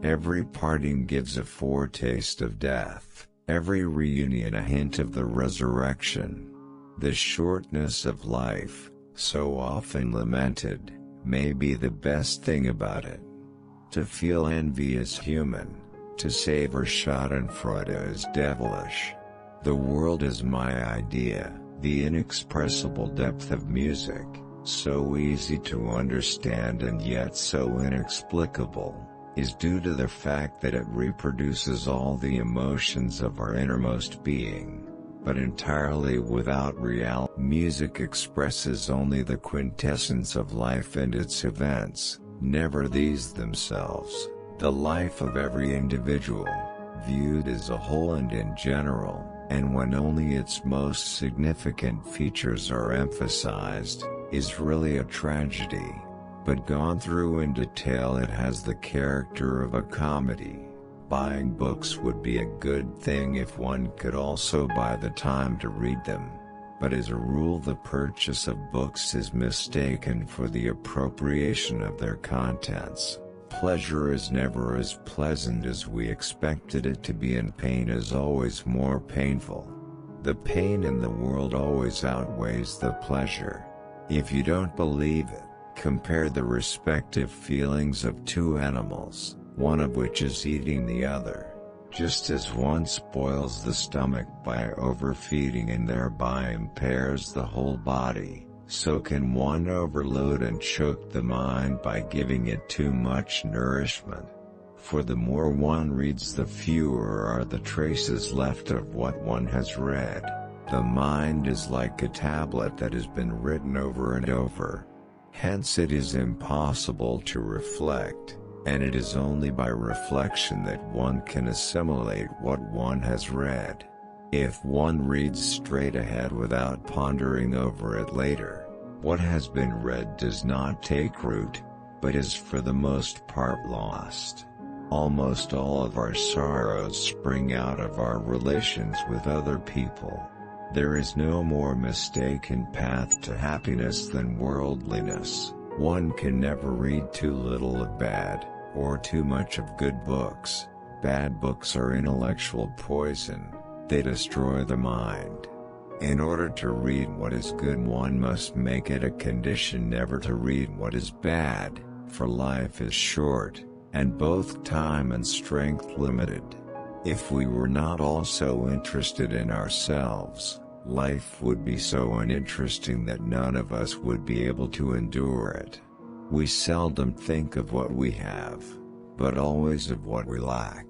Every parting gives a foretaste of death, every reunion a hint of the resurrection. The shortness of life, so often lamented, may be the best thing about it. To feel envy is human, to savor schadenfreude is devilish. The world is my idea, the inexpressible depth of music, so easy to understand and yet so inexplicable, is due to the fact that it reproduces all the emotions of our innermost being, but entirely without reality. Music expresses only the quintessence of life and its events, never these themselves, the life of every individual, viewed as a whole and in general, and when only its most significant features are emphasized, is really a tragedy. But gone through in detail, it has the character of a comedy. Buying books would be a good thing if one could also buy the time to read them. But as a rule, the purchase of books is mistaken for the appropriation of their contents. Pleasure is never as pleasant as we expected it to be, and pain is always more painful. The pain in the world always outweighs the pleasure. If you don't believe it, compare the respective feelings of two animals, one of which is eating the other. Just as one spoils the stomach by overfeeding and thereby impairs the whole body, so can one overload and choke the mind by giving it too much nourishment. For the more one reads, the fewer are the traces left of what one has read. The mind is like a tablet that has been written over and over. Hence it is impossible to reflect, and it is only by reflection that one can assimilate what one has read. If one reads straight ahead without pondering over it later, what has been read does not take root, but is for the most part lost. Almost all of our sorrows spring out of our relations with other people. There is no more mistaken path to happiness than worldliness. One can never read too little of bad, or too much of good books. Bad books are intellectual poison. They destroy the mind. In order to read what is good, one must make it a condition never to read what is bad, for life is short, and both time and strength limited. If we were not also interested in ourselves, life would be so uninteresting that none of us would be able to endure it. We seldom think of what we have, but always of what we lack.